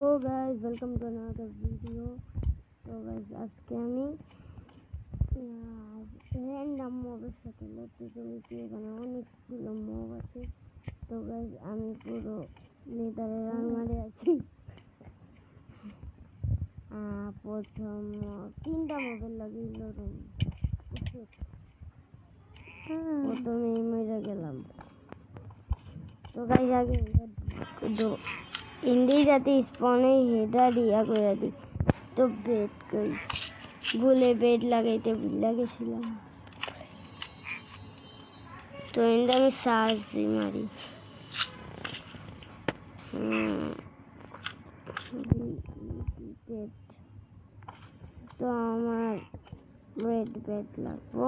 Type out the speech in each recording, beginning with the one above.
guys, welcome to another video. তো guys, আজকে আমি র্যান্ডম মবের সাথে লড়তে চলেছি। এখানে অনেকগুলো মব আছে। তো guys, আমি পুরো লেদারের আলমারি আছি। প্রথম 3টা মবের লাগিয়ে লড়ুন। প্রথমেই মরে গেলাম। তো guys, আগে ইন্ডি জাতি স্পনে হেডা দিয়া করে দি। তো বেড কই ভুলে বেড লাগাইতে ভুলে গেছিলাম। তো এন্ড আমি সার্চ মারি তো আমার রেড বেড লাগবো,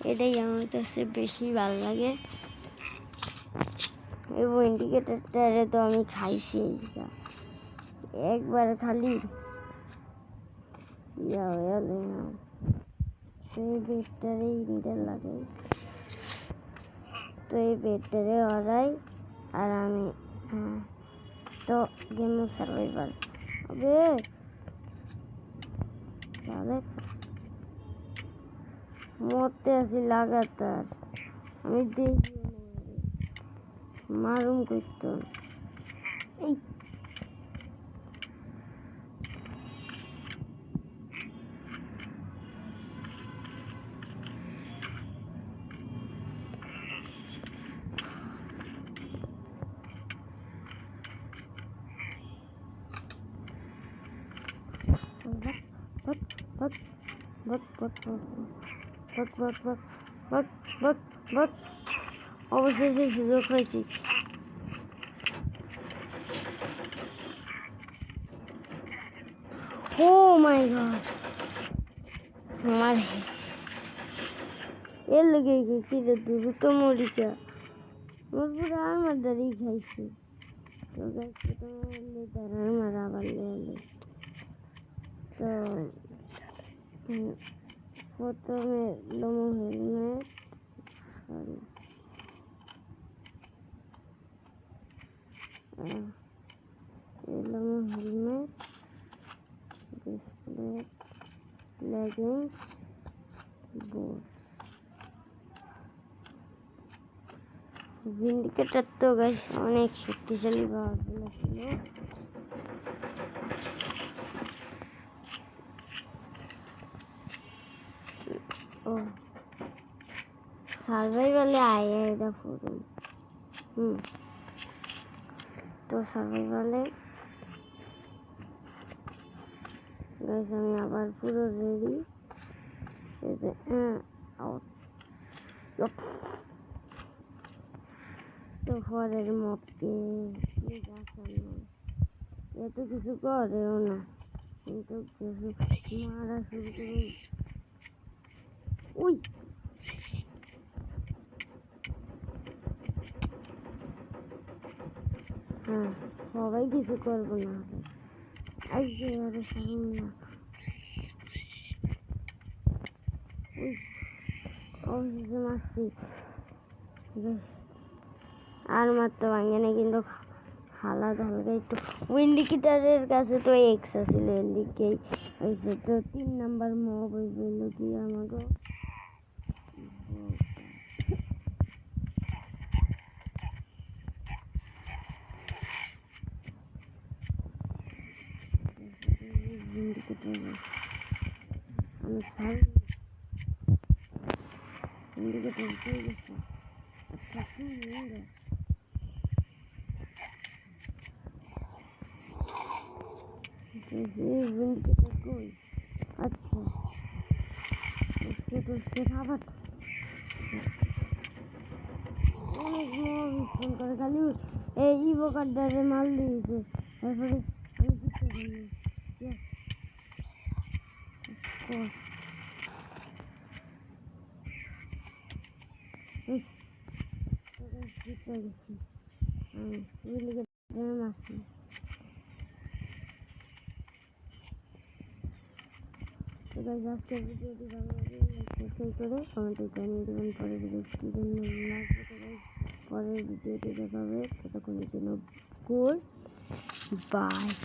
এটাই আমার কাছে বেশি ভালো লাগে। এবং ইন্ডিকেটারটারে তো আমি খাইছি একবার খালি এই বেডটারে ইন্টার লাগাই। তো এই বেডটারে ওরাই আর আমি তো গেম সার্ভাইভাল হবে মরতে আছি লাগাতার। আমি দেখি মারুম করতো এই অবশেষে সুযোগ হয়েছে। ও মাই গড, আমার এর লগে কি রে দ্রুত মরিচা আমার পুরো আমার দাঁড়িয়ে খাইছে। তো গাইছে তোমার লেদার আমার আবার লেলে। তো প্রথমে লোমো helmet লোমো helmet display leggings boots ভিন্ডিকেটার। তো গাইস অনেক শক্তিশালী পাওয়ারফুল ছিল। ও সার্ভাইভালে আয়া এটা ফুরুন তো সার্ভাইভালে গাইস আমি আবার পুরো রেডি। তো পরের মপকে এত কিছু করেও না, কিন্তু মারা শুরু করে ওই সবাই কিছু করবো না আজকে আরে সারুন না। অবশেষে মারছি আর মারতে ভাঙে না, কিন্তু হালকা হালকা একটু ইন্ডিকেটারের কাছে তো এক্স আছিল এর দিকেই হয়েছে। তো 3 নাম্বার মব হইল কি আমাকে আমি সার ইন্ডিকেটার পেয়ে গেছি। আচ্ছা কি ইন্ডিকেটার কই? আচ্ছা সেটা আবার অনেক মব স্পন করে খালি এই ইভোকারটারে মাল দিয়েছে। তারপরে আমি জিততে পারিনি। জিতে গেছি মারছি। তো গাইস আজকের ভিডিওটি ভালো লাগলে সাবস্ক্রাইব করে কমেন্টে জানিয়ে দেবেন পরের ভিডিও কি জন্য লাগবে। তো গাইস পরের ভিডিওটি দেখা হবে, ততক্ষণের জন্য গুড। বাই।